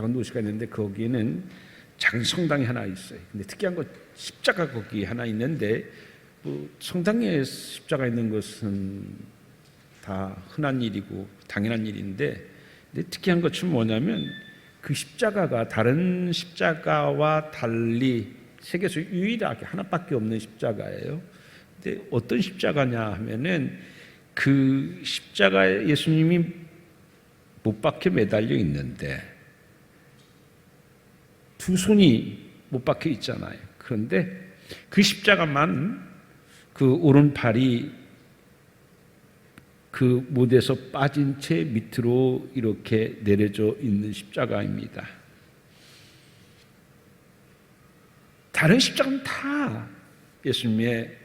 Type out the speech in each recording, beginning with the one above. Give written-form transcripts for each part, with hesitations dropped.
작은 도시가 있는데 거기에는 작은 성당이 하나 있어요. 근데 특이한 거 십자가 거기 하나 있는데 뭐 성당에 십자가 있는 것은 다 흔한 일이고 당연한 일인데, 근데 특이한 것은 뭐냐면 그 십자가가 다른 십자가와 달리 세계에서 유일하게 하나밖에 없는 십자가예요. 근데 어떤 십자가냐 하면은 그 십자가에 예수님이 못 박혀 매달려 있는데 두 손이 못 박혀 있잖아요. 그런데 그 십자가만 그 오른팔이 그 못에서 빠진 채 밑으로 이렇게 내려져 있는 십자가입니다. 다른 십자가는 다 예수님의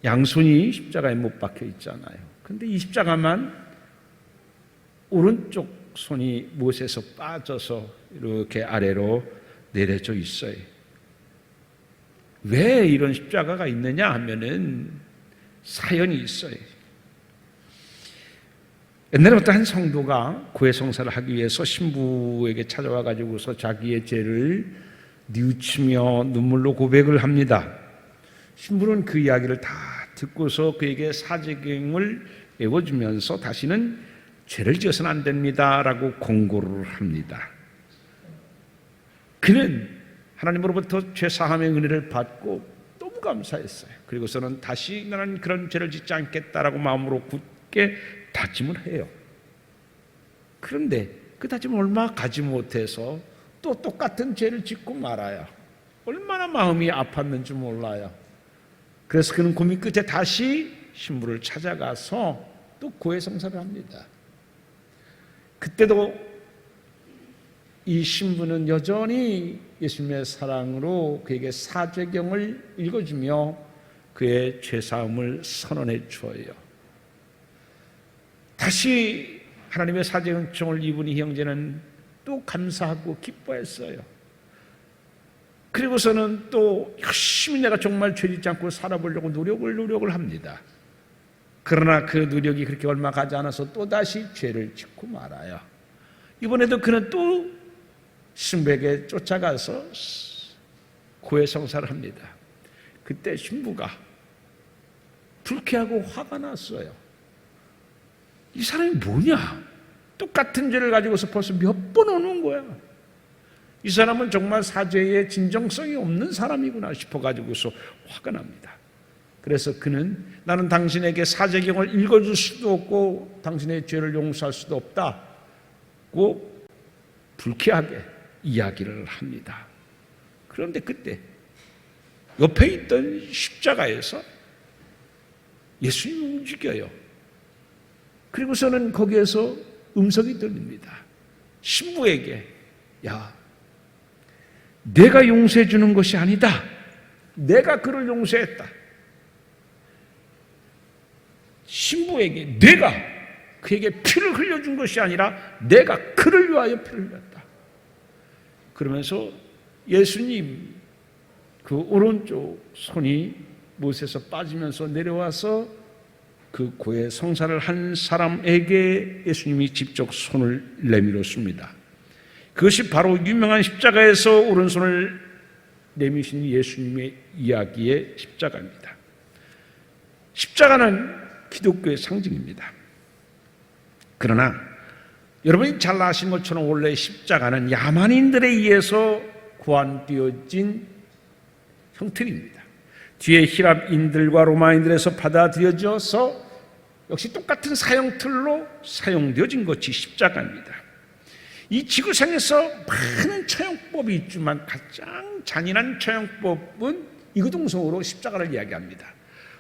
양손이 십자가에 못 박혀 있잖아요. 그런데 이 십자가만 오른쪽 손이 못에서 빠져서 이렇게 아래로 내려져 있어요. 왜 이런 십자가가 있느냐 하면은 사연이 있어요. 옛날에 어떤 한 성도가 고해성사를 하기 위해서 신부에게 찾아와 가지고서 자기의 죄를 뉘우치며 눈물로 고백을 합니다. 신부는 그 이야기를 다 듣고서 그에게 사제경을 외워주면서 다시는 죄를 지어서는 안 됩니다라고 공고를 합니다. 그는 하나님으로부터 죄사함의 은혜를 받고 너무 감사했어요. 그리고서는 다시 나는 그런 죄를 짓지 않겠다라고 마음으로 굳게 다짐을 해요. 그런데 그 다짐을 얼마 가지 못해서 또 똑같은 죄를 짓고 말아요. 얼마나 마음이 아팠는지 몰라요. 그래서 그는 고민 끝에 다시 신부를 찾아가서 또 고해성사를 합니다. 그때도 이 신부는 여전히 예수님의 사랑으로 그에게 사죄경을 읽어주며 그의 죄사함을 선언해 주어요. 다시 하나님의 사죄경청을 입은 이 형제는 또 감사하고 기뻐했어요. 그리고서는 또 열심히 내가 정말 죄 짓지 않고 살아보려고 노력을 합니다. 그러나 그 노력이 그렇게 얼마 가지 않아서 또다시 죄를 짓고 말아요. 이번에도 그는 또 신부에게 쫓아가서 고해성사를 합니다. 그때 신부가 불쾌하고 화가 났어요. 이 사람이 뭐냐? 똑같은 죄를 가지고서 벌써 몇 번 오는 거야. 이 사람은 정말 사죄의 진정성이 없는 사람이구나 싶어가지고서 화가 납니다. 그래서 그는 나는 당신에게 사죄경을 읽어줄 수도 없고 당신의 죄를 용서할 수도 없다고 불쾌하게 이야기를 합니다. 그런데 그때 옆에 있던 십자가에서 예수님이 움직여요. 그리고서는 거기에서 음성이 들립니다. 신부에게, 야, 내가 용서해 주는 것이 아니다. 내가 그를 용서했다. 신부에게 내가 그에게 피를 흘려준 것이 아니라 내가 그를 위하여 피를 흘렸다. 그러면서 예수님 그 오른쪽 손이 못에서 빠지면서 내려와서 그 고해 성사를 한 사람에게 예수님이 직접 손을 내밀었습니다. 그것이 바로 유명한 십자가에서 오른손을 내미신 예수님의 이야기의 십자가입니다. 십자가는 기독교의 상징입니다. 그러나 여러분이 잘 아시는 것처럼 원래 십자가는 야만인들에 의해서 고안되어진 형틀입니다. 뒤에 히랍인들과 로마인들에서 받아들여져서 역시 똑같은 사형틀로 사용되어진 것이 십자가입니다. 이 지구상에서 많은 처형법이 있지만 가장 잔인한 처형법은 이구동성으로 십자가를 이야기합니다.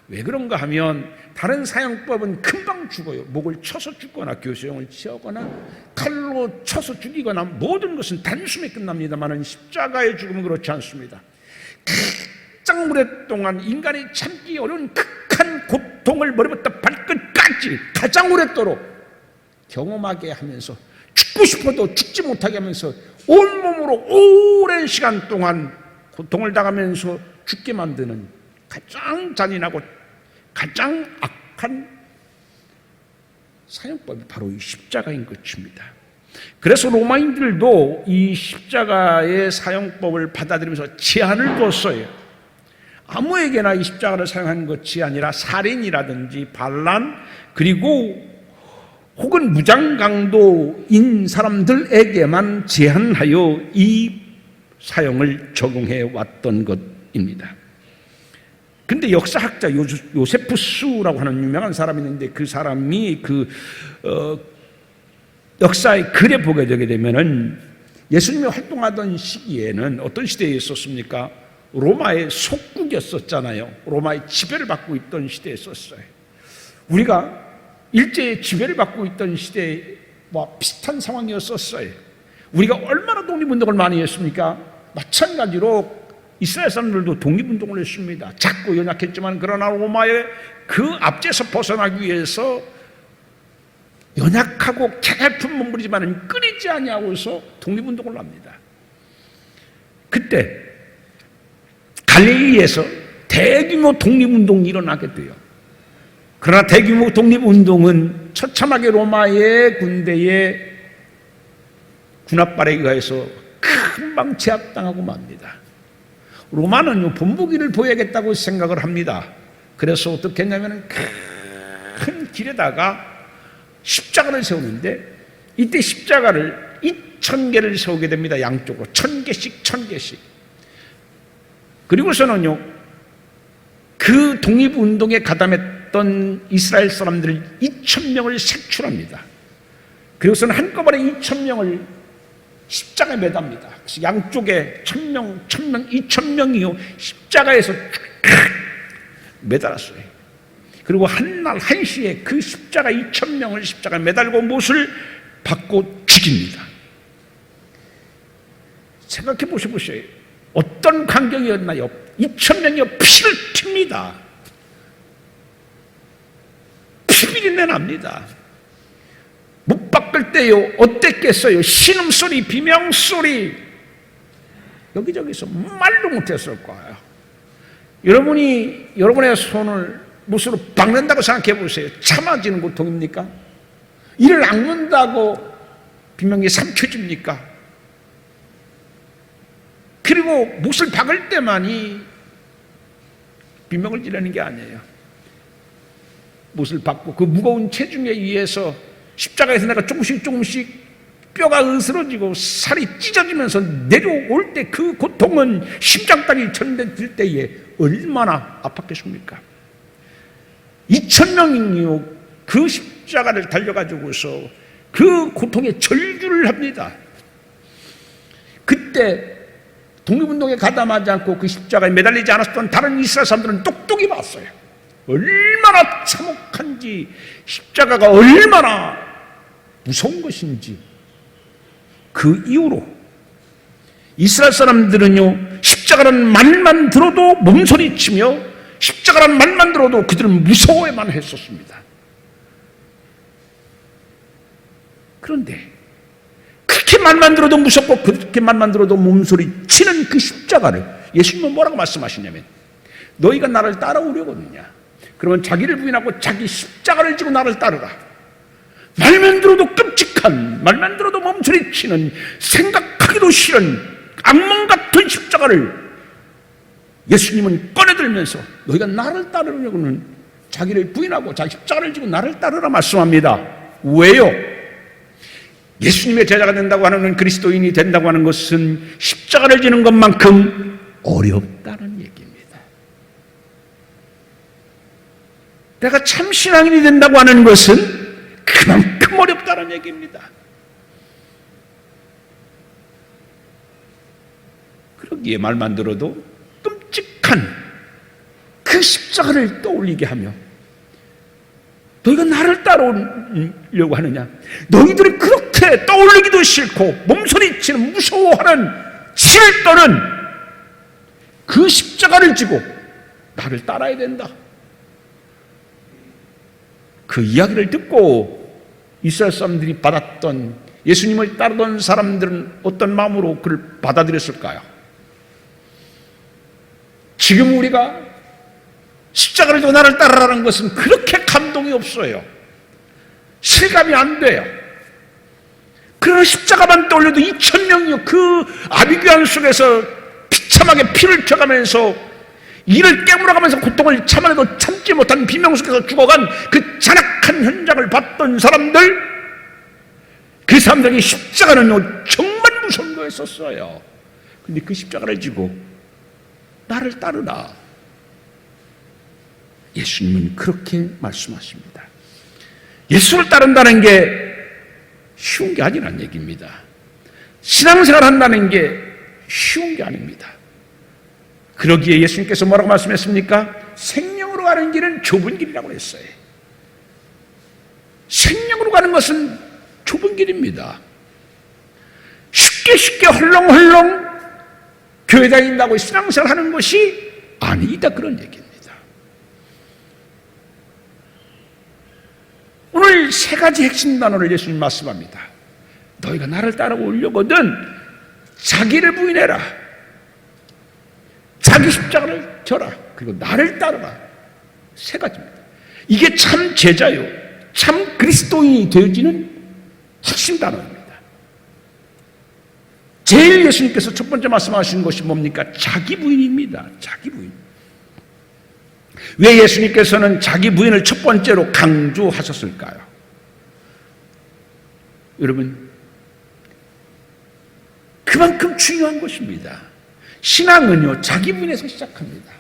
왜 그런가 하면 다른 사형법은 금방 죽어요. 목을 쳐서 죽거나 교수형을 치거나 칼로 쳐서 죽이거나 모든 것은 단숨에 끝납니다만 십자가의 죽음은 그렇지 않습니다. 가장 오랫동안 인간이 참기 어려운 극한 고통을 머리부터 발끝까지 가장 오랫도록 경험하게 하면서 죽고 싶어도 죽지 못하게 하면서 온몸으로 오랜 시간 동안 고통을 당하면서 죽게 만드는 가장 잔인하고 가장 악한 사형법이 바로 이 십자가인 것입니다. 그래서 로마인들도 이 십자가의 사용법을 받아들이면서 제한을 뒀어요. 아무에게나 이 십자가를 사용하는 것이 아니라 살인이라든지 반란, 그리고 혹은 무장강도인 사람들에게만 제한하여 이 사용을 적용해 왔던 것입니다. 근데 역사학자 요세푸스라고 하는 유명한 사람이 있는데, 그 사람이 역사의 글에 보게 되게 되면은 예수님이 활동하던 시기에는 어떤 시대에 있었습니까? 로마의 속국이었었잖아요. 로마의 지배를 받고 있던 시대에 있었어요. 우리가 일제의 지배를 받고 있던 시대와 비슷한 상황이었었어요. 우리가 얼마나 독립운동을 많이 했습니까? 마찬가지로 이스라엘 사람들도 독립운동을 했습니다. 작고 연약했지만, 그러나 로마의 그 압제에서 벗어나기 위해서 연약하고 개갈픈 몸부리지만 끊이지 아니하고서 독립운동을 합니다. 그때 갈릴리에서 대규모 독립운동이 일어나게 돼요. 그러나 대규모 독립운동은 처참하게 로마의 군대의 군합발에 의해서 금방 제압당하고 맙니다. 로마는요, 본보기를 보여야겠다고 생각을 합니다. 그래서 어떻게 했냐면 큰 길에다가 십자가를 세우는데, 이때 십자가를 2,000개를 세우게 됩니다. 양쪽으로 1,000개씩. 그리고서는요, 그 독립운동에 가담했던 이스라엘 사람들을 2,000명을 색출합니다. 그리고서는 한꺼번에 2,000명을 십자가에 매답니다. 그래서 양쪽에 1,000명, 2,000명이요 십자가에서 매달았어요. 그리고 한날 한시에 그 십자가 2,000명을 십자가에 매달고 못을 받고 죽입니다. 생각해 보셔보세요. 어떤 광경이었나요? 2,000명이요 피를 튑니다. 피비린내 납니다. 못 박을 때요 어땠겠어요? 신음소리, 비명소리, 여기저기서 말도 못했을 거예요. 여러분이 여러분의 손을 못으로 박는다고 생각해 보세요. 참아지는 고통입니까? 이를 악문다고 비명이 삼켜집니까? 그리고 못을 박을 때만이 비명을 지르는 게 아니에요. 못을 박고 그 무거운 체중에 의해서 십자가에서 내가 조금씩 뼈가 으스러지고 살이 찢어지면서 내려올 때 그 고통은 심장따리 전될 때에 얼마나 아팠겠습니까? 2,000명이요 그 십자가를 달려가지고서 그 고통에 절규를 합니다. 그때 독립운동에 가담하지 않고 그 십자가에 매달리지 않았던 다른 이스라엘 사람들은 똑똑히 봤어요. 얼마나 참혹한지, 십자가가 얼마나 무서운 것인지. 그 이후로 이스라엘 사람들은요 십자가라는 말만 들어도 몸서리치며 십자가라는 말만 들어도 그들은 무서워야만 했었습니다. 그런데 그렇게 말만 들어도 무섭고 그렇게 말만 들어도 몸소리치는 그 십자가를 예수님은 뭐라고 말씀하시냐면, 너희가 나를 따라오려거든요, 그러면 자기를 부인하고 자기 십자가를 지고 나를 따르라. 말만 들어도 끔찍한, 말만 들어도 몸소리치는, 생각하기도 싫은 악몽 같은 십자가를 예수님은 꺼내들면서 너희가 나를 따르려고는 자기를 부인하고 자기 십자가를 지고 나를 따르라 말씀합니다. 왜요? 예수님의 제자가 된다고 하는, 그리스도인이 된다고 하는 것은 십자가를 지는 것만큼 어렵다는 얘기입니다. 내가 참 신앙인이 된다고 하는 것은 그만큼 어렵다는 얘기입니다. 그러기에 말만 들어도 끔찍한 그 십자가를 떠올리게 하며, 너희가 나를 따라오려고 하느냐? 너희들이 그렇게 떠올리기도 싫고 몸소리치는 무서워하는 치를 떠는 그 십자가를 지고 나를 따라야 된다. 그 이야기를 듣고 이스라엘 사람들이 받았던, 예수님을 따르던 사람들은 어떤 마음으로 그를 받아들였을까요? 지금 우리가 십자가를 지고 나를 따르라는 것은 그렇게 감동이 없어요. 실감이 안 돼요. 그러나 십자가만 떠올려도 2,000명이요 그 아비규환 속에서 비참하게 피를 튀어가면서 이를 깨물어가면서 고통을 참아내도 참지 못한 비명 속에서 죽어간 그 잔악한 현장을 봤던 사람들, 그 사람들에게 십자가는요 정말 무서운 거였었어요. 근데 그 십자가를 지고 나를 따르라, 예수님은 그렇게 말씀하십니다. 예수를 따른다는 게 쉬운 게 아니란 얘기입니다. 신앙생활 한다는 게 쉬운 게 아닙니다. 그러기에 예수님께서 뭐라고 말씀했습니까? 생명으로 가는 길은 좁은 길이라고 했어요. 생명으로 가는 것은 좁은 길입니다. 쉽게 헐렁헐렁 교회 다닌다고 신앙생활 하는 것이 아니다, 그런 얘기입니다. 오늘 세 가지 핵심 단어를 예수님 말씀합니다. 너희가 나를 따라오려거든 자기를 부인해라, 자기 십자가를 져라, 그리고 나를 따르라. 세 가지입니다. 이게 참 제자요, 참 그리스도인이 되어지는 핵심 단어입니다. 제일 예수님께서 첫 번째 말씀하시는 것이 뭡니까? 자기 부인입니다. 자기 부인. 왜 예수님께서는 자기 부인을 첫 번째로 강조하셨을까요? 여러분, 그만큼 중요한 것입니다. 신앙은요 자기 부인에서 시작합니다.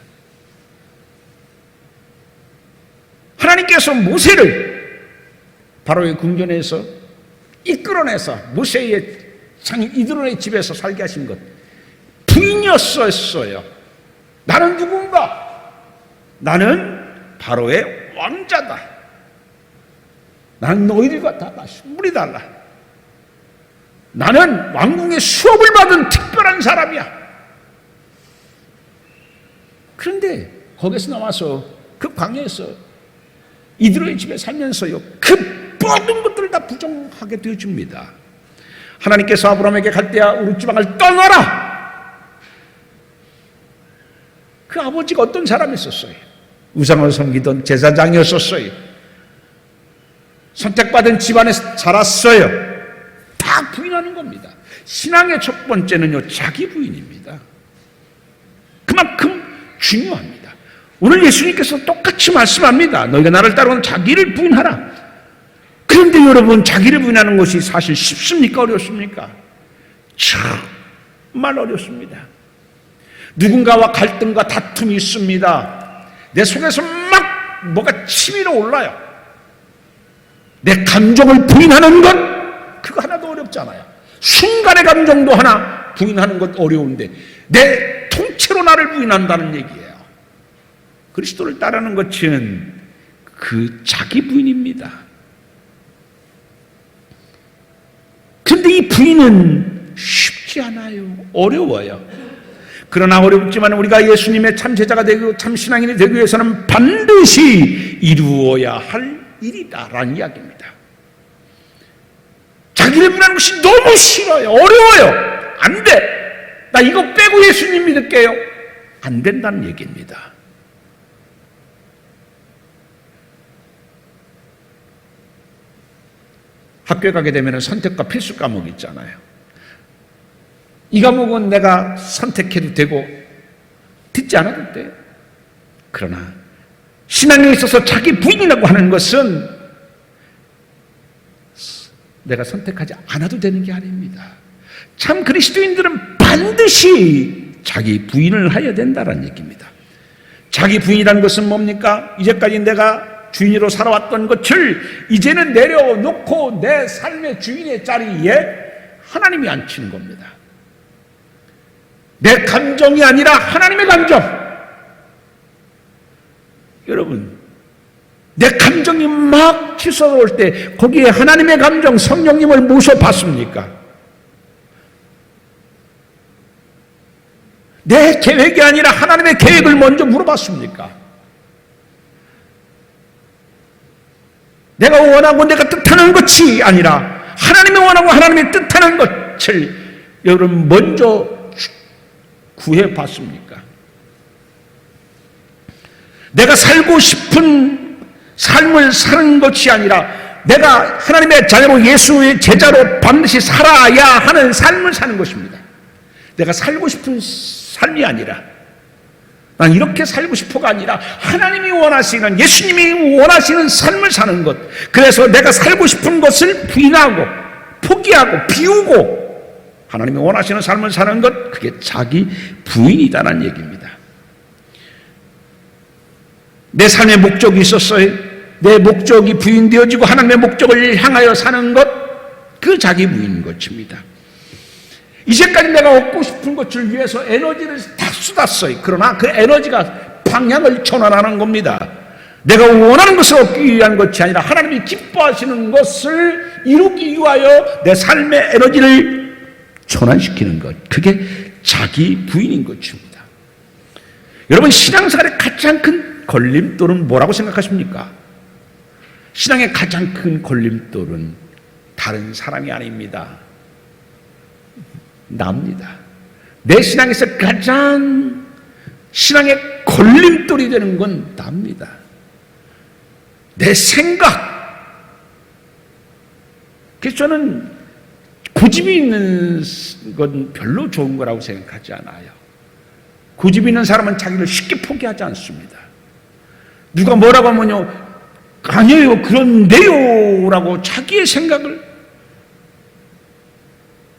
하나님께서 모세를 바로의 궁전에서 이끌어내서 모세의 장인 이드론의 집에서 살게 하신 것, 부인이었어요. 나는 누군가? 나는 바로의 왕자다. 나는 너희들과 다 신분이 달라. 나는 왕궁의 수업을 받은 특별한 사람이야. 그런데 거기서 나와서 그 광야에서 이드로의 집에 살면서요 그 모든 것들을 다 부정하게 되어줍니다. 하나님께서 아브라함에게 갈대아 우르 지방을 떠나라. 그 아버지가 어떤 사람이었어요? 우상을 섬기던 제사장이었었어요. 선택받은 집안에서 자랐어요. 다 부인하는 겁니다. 신앙의 첫 번째는요 자기 부인입니다. 그만큼 중요합니다. 오늘 예수님께서 똑같이 말씀합니다. 너희가 나를 따르면 자기를 부인하라. 그런데 여러분, 자기를 부인하는 것이 사실 쉽습니까? 어렵습니까? 정말 어렵습니다. 누군가와 갈등과 다툼이 있습니다. 내 속에서 막 뭐가 치밀어 올라요. 내 감정을 부인하는 것, 그거 하나도 어렵잖아요. 순간의 감정도 하나 부인하는 것 어려운데 내 통째로 나를 부인한다는 얘기예요. 그리스도를 따르는 것은 그 자기 부인입니다. 그런데 이 부인은 쉽지 않아요. 어려워요. 그러나 어렵지만 우리가 예수님의 참 제자가 되고 참 신앙인이 되기 위해서는 반드시 이루어야 할 일이다라는 이야기입니다. 자기를 부인하는 것이 너무 싫어요. 어려워요. 안 돼. 나 이거 빼고 예수님 믿을게요. 안 된다는 얘기입니다. 학교에 가게 되면 선택과 필수 과목이 있잖아요. 이 과목은 내가 선택해도 되고 듣지 않아도 돼. 그러나 신앙에 있어서 자기 부인이라고 하는 것은 내가 선택하지 않아도 되는 게 아닙니다. 참 그리스도인들은 반드시 자기 부인을 해야 된다는 얘기입니다. 자기 부인이라는 것은 뭡니까? 이제까지 내가 주인으로 살아왔던 것을 이제는 내려놓고 내 삶의 주인의 자리에 하나님이 앉히는 겁니다. 내 감정이 아니라 하나님의 감정. 여러분, 내 감정이 막 치솟아올 때 거기에 하나님의 감정, 성령님을 모셔봤습니까? 내 계획이 아니라 하나님의 계획을 먼저 물어봤습니까? 내가 원하고 내가 뜻하는 것이 아니라 하나님이 원하고 하나님이 뜻하는 것을 여러분 먼저 구해봤습니까? 내가 살고 싶은 삶을 사는 것이 아니라 내가 하나님의 자녀로 예수의 제자로 반드시 살아야 하는 삶을 사는 것입니다. 내가 살고 싶은 삶이 아니라, 난 이렇게 살고 싶어가 아니라 하나님이 원하시는, 예수님이 원하시는 삶을 사는 것. 그래서 내가 살고 싶은 것을 부인하고 포기하고 비우고 하나님이 원하시는 삶을 사는 것, 그게 자기 부인이다라는 얘기입니다. 내 삶의 목적이 있었어요. 내 목적이 부인되어지고 하나님의 목적을 향하여 사는 것, 그 자기 부인인 것입니다. 이제까지 내가 얻고 싶은 것을 위해서 에너지를 다 쏟았어요. 그러나 그 에너지가 방향을 전환하는 겁니다. 내가 원하는 것을 얻기 위한 것이 아니라 하나님이 기뻐하시는 것을 이루기 위하여 내 삶의 에너지를 전환시키는 것, 그게 자기 부인인 것입니다. 여러분, 신앙생활의 가장 큰 걸림돌은 뭐라고 생각하십니까? 신앙의 가장 큰 걸림돌은 다른 사람이 아닙니다. 나입니다. 내 신앙에서 가장 신앙의 걸림돌이 되는 건 나입니다. 내 생각. 그래서 저는 고집이 있는 건 별로 좋은 거라고 생각하지 않아요. 고집이 있는 사람은 자기를 쉽게 포기하지 않습니다. 누가 뭐라고 하면요, 아니에요, 그런데요 라고 자기의 생각을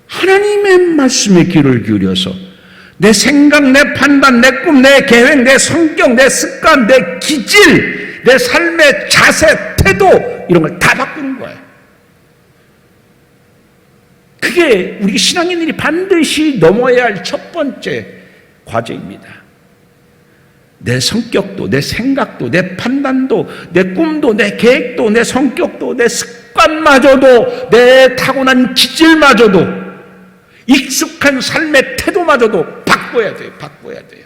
하나님의 말씀에 귀를 기울여서 내 생각, 내 판단, 내 꿈, 내 계획, 내 성격, 내 습관, 내 기질, 내 삶의 자세, 태도, 이런 걸 다 바꾸는 거예요. 그게 우리 신앙인들이 반드시 넘어야 할 첫 번째 과제입니다. 내 성격도, 내 생각도, 내 판단도, 내 꿈도, 내 계획도, 내 성격도, 내 습관마저도, 내 타고난 기질마저도, 익숙한 삶의 태도마저도 바꿔야 돼요. 바꿔야 돼요.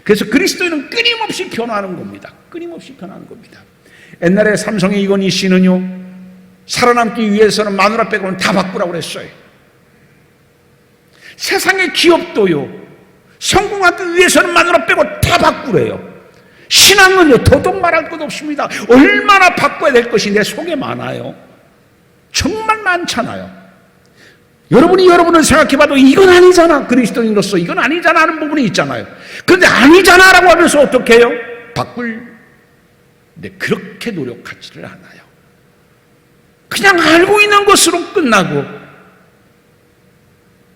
그래서 그리스도인은 끊임없이 변화하는 겁니다. 끊임없이 변화하는 겁니다. 옛날에 삼성의 이건희 씨는요, 살아남기 위해서는 마누라 빼고는 다 바꾸라고 그랬어요. 세상의 기업도요, 성공하기 위해서는 마누라 빼고 다 바꾸래요. 신앙은요, 더더욱 말할 것 없습니다. 얼마나 바꿔야 될 것이 내 속에 많아요. 정말 많잖아요. 여러분이 여러분을 생각해봐도 이건 아니잖아, 그리스도인으로서 이건 아니잖아 하는 부분이 있잖아요. 그런데 아니잖아 라고 하면서 어떻게 해요? 바꿀. 근데 그렇게 노력하지를 않아요. 그냥 알고 있는 것으로 끝나고,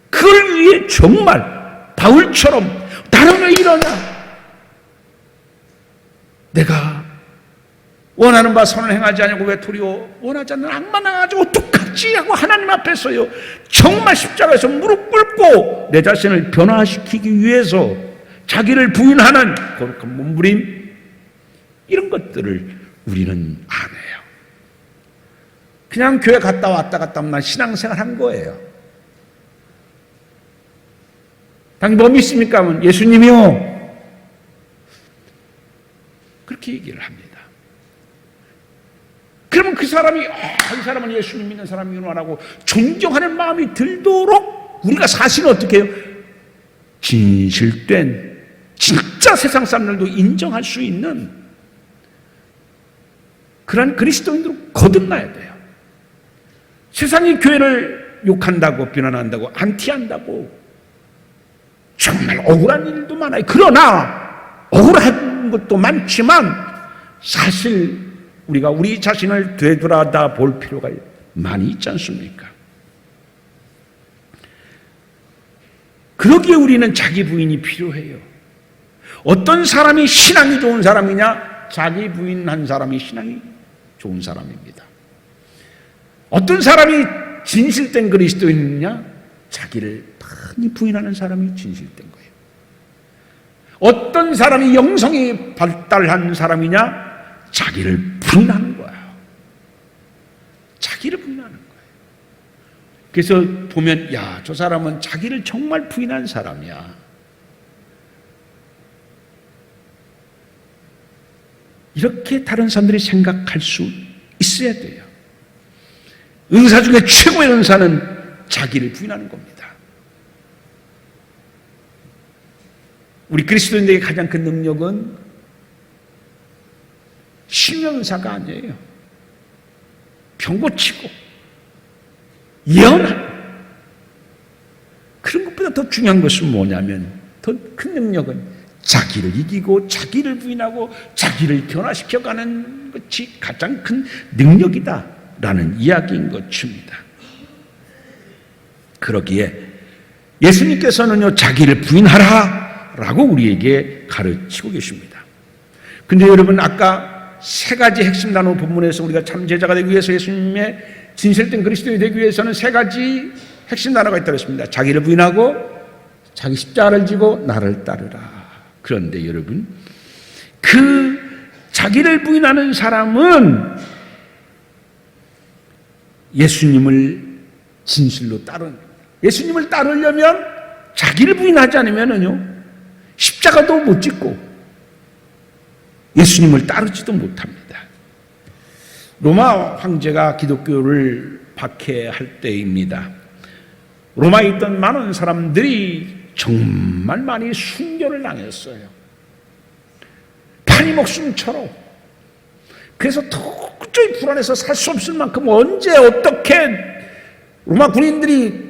그걸 위해 정말 바울처럼 나는 왜 이러냐, 내가 원하는 바 선을 행하지 않냐고 왜 두려워, 원하지 않는 악만 행하지 어떡하지 하고 하나님 앞에서요, 정말 십자가에서 무릎 꿇고 내 자신을 변화시키기 위해서 자기를 부인하는 거룩한 몸부림, 이런 것들을 우리는 안 해요. 그냥 교회 갔다 왔다 하면 신앙생활 한 거예요. 당신 뭐 믿습니까? 하면 예수님이요, 그렇게 얘기를 합니다. 그러면 그 사람이 이 사람은 예수님 믿는 사람이구나라고 존경하는 마음이 들도록 우리가 사실은 어떻게 해요? 진실된, 진짜 세상 사람들도 인정할 수 있는 그런 그리스도인으로 거듭나야 돼요. 세상이 교회를 욕한다고, 비난한다고, 안티한다고 정말 억울한 일도 많아요. 그러나 억울한 것도 많지만 사실 우리가 우리 자신을 되돌아다 볼 필요가 많이 있지 않습니까? 그러기에 우리는 자기 부인이 필요해요. 어떤 사람이 신앙이 좋은 사람이냐? 자기 부인한 사람이 신앙이 좋은 사람입니다. 어떤 사람이 진실된 그리스도인이냐? 자기를 많이 부인하는 사람이 진실된 거예요. 어떤 사람이 영성이 발달한 사람이냐? 자기를 부인하는 거예요. 자기를 부인하는 거예요. 그래서 보면, 야, 저 사람은 자기를 정말 부인한 사람이야. 이렇게 다른 사람들이 생각할 수 있어야 돼요. 은사 중에 최고의 은사는 자기를 부인하는 겁니다. 우리 그리스도인들에게 가장 큰 능력은 실명은사가 아니에요. 병고치고 예언하고, 그런 것보다 더 중요한 것은 뭐냐면, 더 큰 능력은 자기를 이기고 자기를 부인하고 자기를 변화시켜가는 것이 가장 큰 능력이다라는 이야기인 것입니다. 그러기에 예수님께서는요, 자기를 부인하라 라고 우리에게 가르치고 계십니다. 근데 여러분, 아까 세 가지 핵심 단어 본문에서 우리가 참 제자가 되기 위해서, 예수님의 진실된 그리스도인이 되기 위해서는 세 가지 핵심 단어가 있다고 했습니다. 자기를 부인하고 자기 십자가를 지고 나를 따르라. 그런데 여러분, 그 자기를 부인하는 사람은 예수님을 진실로 예수님을 따르려면 자기를 부인하지 않으면요, 십자가도 못 짓고 예수님을 따르지도 못합니다. 로마 황제가 기독교를 박해할 때입니다. 로마에 있던 많은 사람들이 정말 많이 순교를 당했어요. 파니 목숨처럼. 그래서 도저히 불안해서 살 수 없을 만큼 언제 어떻게 로마 군인들이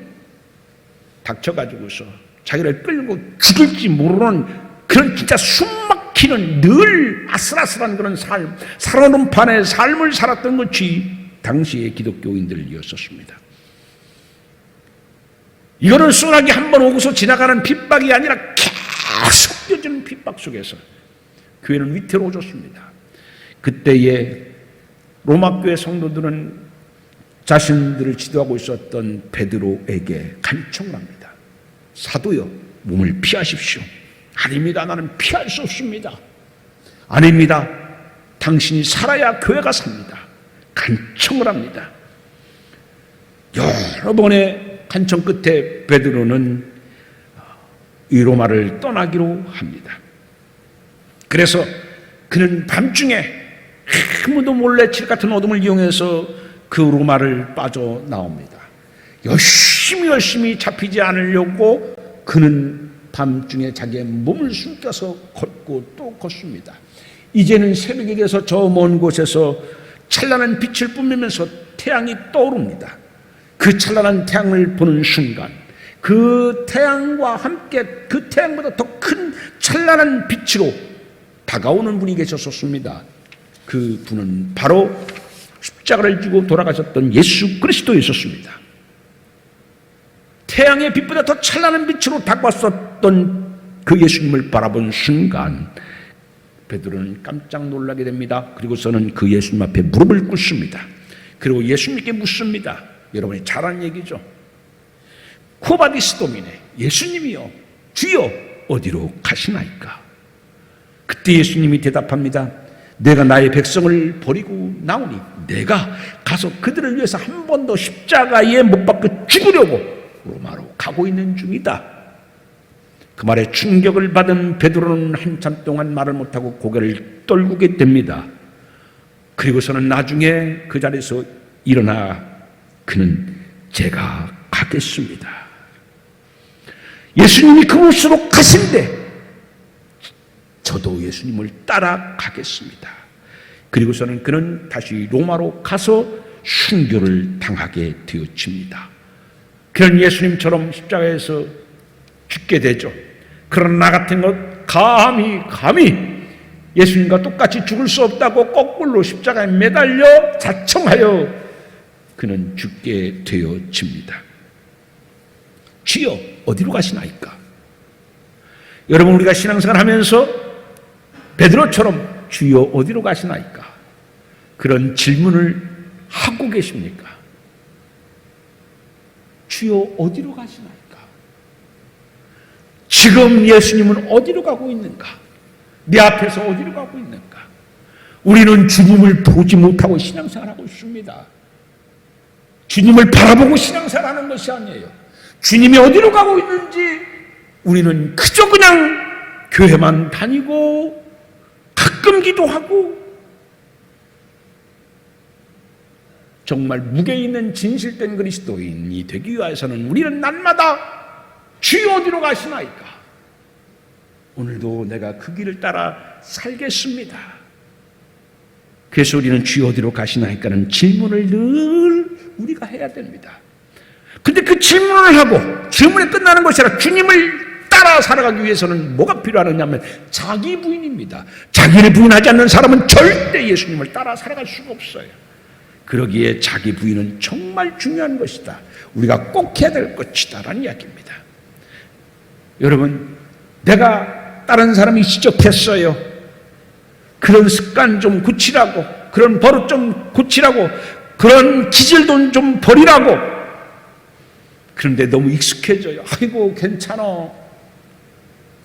닥쳐가지고서 자기를 끌고 죽일지 모르는 그런 진짜 숨막히는 늘 아슬아슬한 그런 삶, 살아오는 판의 삶을 살았던 것이 당시의 기독교인들이었었습니다. 이거는 소나기 한 번 오고서 지나가는 핍박이 아니라 계속 이어지는 핍박 속에서 교회는 위태로워졌습니다. 그때에 로마 교회 성도들은 자신들을 지도하고 있었던 베드로에게 간청을 합니다. 사도여, 몸을 피하십시오. 아닙니다. 나는 피할 수 없습니다. 아닙니다. 당신이 살아야 교회가 삽니다. 간청을 합니다. 여러 번의 간청 끝에 베드로는 이 로마를 떠나기로 합니다. 그래서 그는 밤중에 아무도 몰래 칠 같은 어둠을 이용해서 그 로마를 빠져나옵니다. 열심히 잡히지 않으려고 그는 밤중에 자기의 몸을 숨겨서 걷고 또 걷습니다. 이제는 새벽에 돼서 저 먼 곳에서 찬란한 빛을 뿜으면서 태양이 떠오릅니다. 그 찬란한 태양을 보는 순간, 그 태양과 함께 그 태양보다 더 큰 찬란한 빛으로 다가오는 분이 계셨었습니다. 그 분은 바로 십자가를 지고 돌아가셨던 예수 그리스도였었습니다. 태양의 빛보다 더 찬란한 빛으로 다가왔었던 그 예수님을 바라본 순간 베드로는 깜짝 놀라게 됩니다. 그리고서는 그 예수님 앞에 무릎을 꿇습니다. 그리고 예수님께 묻습니다. 여러분이 잘 아는 얘기죠. 쿠바디스 도미네, 예수님이요, 주여 어디로 가시나이까? 그때 예수님이 대답합니다. 내가 나의 백성을 버리고 나오니 내가 가서 그들을 위해서 한 번 더 십자가에 못 박혀 죽으려고 로마로 가고 있는 중이다. 그 말에 충격을 받은 베드로는 한참 동안 말을 못하고 고개를 떨구게 됩니다. 그리고서는 나중에 그 자리에서 일어나 그는 제가 가겠습니다. 예수님이 그곳으로 가신대 저도 예수님을 따라가겠습니다. 그리고서는 그는 다시 로마로 가서 순교를 당하게 되어집니다. 그런 예수님처럼 십자가에서 죽게 되죠. 그러나 나 같은 것 감히 예수님과 똑같이 죽을 수 없다고 거꾸로 십자가에 매달려 자청하여 그는 죽게 되어집니다. 주여 어디로 가시나이까? 여러분, 우리가 신앙생활 하면서 베드로처럼 주여 어디로 가시나이까? 그런 질문을 하고 계십니까? 주여 어디로 가시나이까? 지금 예수님은 어디로 가고 있는가? 내 앞에서 어디로 가고 있는가? 우리는 주님을 보지 못하고 신앙생활하고 있습니다. 주님을 바라보고 신앙생활하는 것이 아니에요. 주님이 어디로 가고 있는지 우리는 그저 그냥 교회만 다니고 가끔 기도하고 정말 무게 있는 진실된 그리스도인이 되기 위해서는 우리는 날마다 주여 어디로 가시나이까? 오늘도 내가 그 길을 따라 살겠습니다. 그래서 우리는 주여 어디로 가시나이까는 질문을 늘 우리가 해야 됩니다. 근데 그 질문을 하고 질문이 끝나는 것이 아니라 주님을 따라 살아가기 위해서는 뭐가 필요하느냐면 자기 부인입니다. 자기를 부인하지 않는 사람은 절대 예수님을 따라 살아갈 수가 없어요. 그러기에 자기 부인은 정말 중요한 것이다. 우리가 꼭 해야 될 것이다 라는 이야기입니다. 여러분, 내가 다른 사람이 지적했어요. 그런 습관 좀 고치라고, 그런 버릇 좀 고치라고, 그런 기질도 좀 버리라고. 그런데 너무 익숙해져요. 아이고 괜찮아.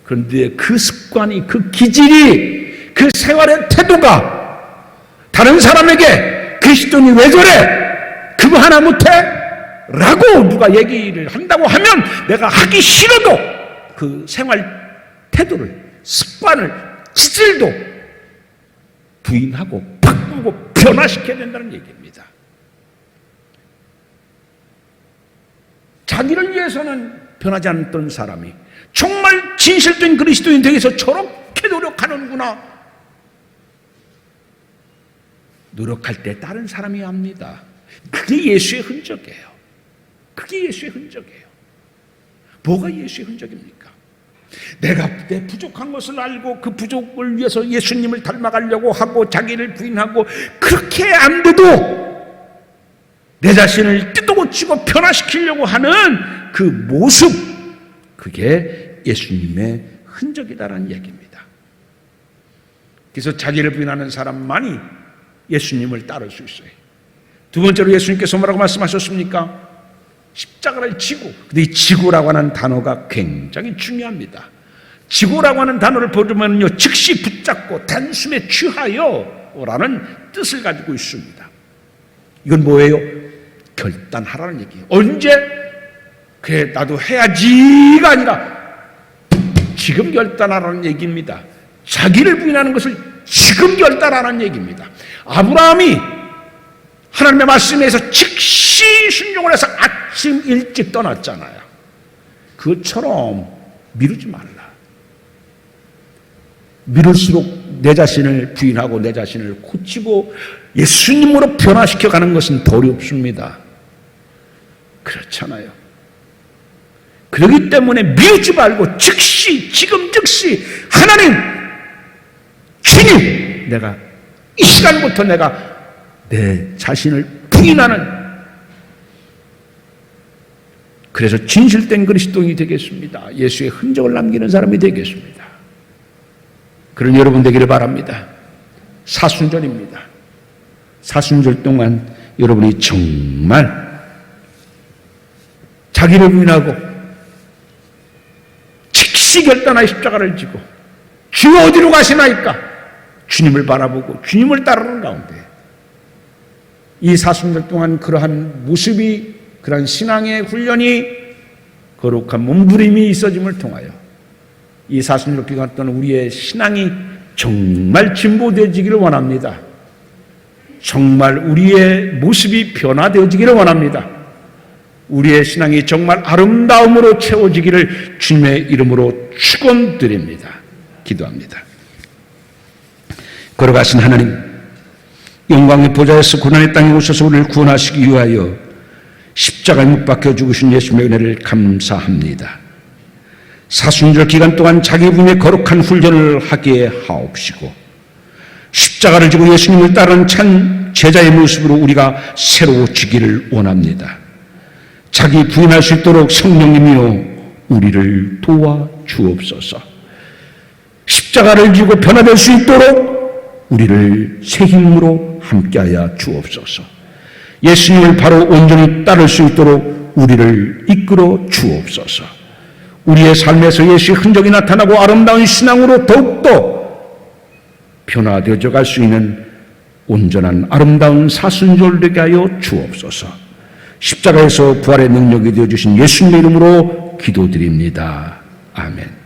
그런데 그 습관이, 그 기질이, 그 생활의 태도가 다른 사람에게 그리스도인이 왜 저래? 그거 하나 못해? 라고 누가 얘기를 한다고 하면 내가 하기 싫어도 그 생활 태도를, 습관을, 기질도 부인하고 바꾸고 변화시켜야 된다는 얘기입니다. 자기를 위해서는 변하지 않던 사람이 정말 진실된 그리스도인 되기 위해서 저렇게 노력하는구나. 노력할 때 다른 사람이 압니다. 그게 예수의 흔적이에요. 그게 예수의 흔적이에요. 뭐가 예수의 흔적입니까? 내가 내 부족한 것을 알고 그 부족을 위해서 예수님을 닮아가려고 하고 자기를 부인하고 그렇게 안 돼도 내 자신을 뜯어고치고 변화시키려고 하는 그 모습, 그게 예수님의 흔적이다라는 얘기입니다. 그래서 자기를 부인하는 사람만이 예수님을 따를 수 있어요. 두 번째로 예수님께서 뭐라고 말씀하셨습니까? 십자가를 지고. 근데 이 지고라고 하는 단어가 굉장히 중요합니다. 지고라고 하는 단어를 보면요, 즉시 붙잡고 단숨에 취하여라는 뜻을 가지고 있습니다. 이건 뭐예요? 결단하라는 얘기예요. 언제? 그래 나도 해야지가 아니라 지금 결단하라는 얘기입니다. 자기를 부인하는 것을 지금 결단하라는 얘기입니다. 아브라함이 하나님의 말씀에서 즉시 순종을 해서 아침 일찍 떠났잖아요. 그것처럼 미루지 말라. 미룰수록 내 자신을 부인하고 내 자신을 고치고 예수님으로 변화시켜가는 것은 덜이 없습니다. 그렇잖아요. 그렇기 때문에 미루지 말고 즉시, 지금 즉시 하나님, 주님, 내가 이 시간부터 내가 내 자신을 부인하는, 그래서 진실된 그리스도인이 되겠습니다. 예수의 흔적을 남기는 사람이 되겠습니다. 그런 여러분 되기를 바랍니다. 사순절입니다. 사순절 동안 여러분이 정말 자기를 부인하고 즉시 결단하여 십자가를 지고 주여 어디로 가시나이까? 주님을 바라보고 주님을 따르는 가운데 이 사순절 동안 그러한 모습이, 그러한 신앙의 훈련이, 거룩한 몸부림이 있어짐을 통하여 이 사순절 기간 동안 우리의 신앙이 정말 진보되어지기를 원합니다. 정말 우리의 모습이 변화되어지기를 원합니다. 우리의 신앙이 정말 아름다움으로 채워지기를 주님의 이름으로 축원드립니다. 기도합니다. 걸어가신 하나님, 영광의 보좌에서 고난의 땅에 오셔서 우리를 구원하시기 위하여 십자가에 못 박혀 죽으신 예수님의 은혜를 감사합니다. 사순절 기간 동안 자기 분의 거룩한 훈련을 하게 하옵시고 십자가를 지고 예수님을 따르는 참 제자의 모습으로 우리가 새로워지기를 원합니다. 자기 부인할 수 있도록 성령님이여 우리를 도와 주옵소서. 십자가를 지고 변화될 수 있도록 우리를 새 힘으로 함께하여 주옵소서. 예수님을 바로 온전히 따를 수 있도록 우리를 이끌어 주옵소서. 우리의 삶에서 예수의 흔적이 나타나고 아름다운 신앙으로 더욱더 변화되어져 갈 수 있는 온전한 아름다운 사순절 되게 하여 주옵소서. 십자가에서 부활의 능력이 되어주신 예수님의 이름으로 기도드립니다. 아멘.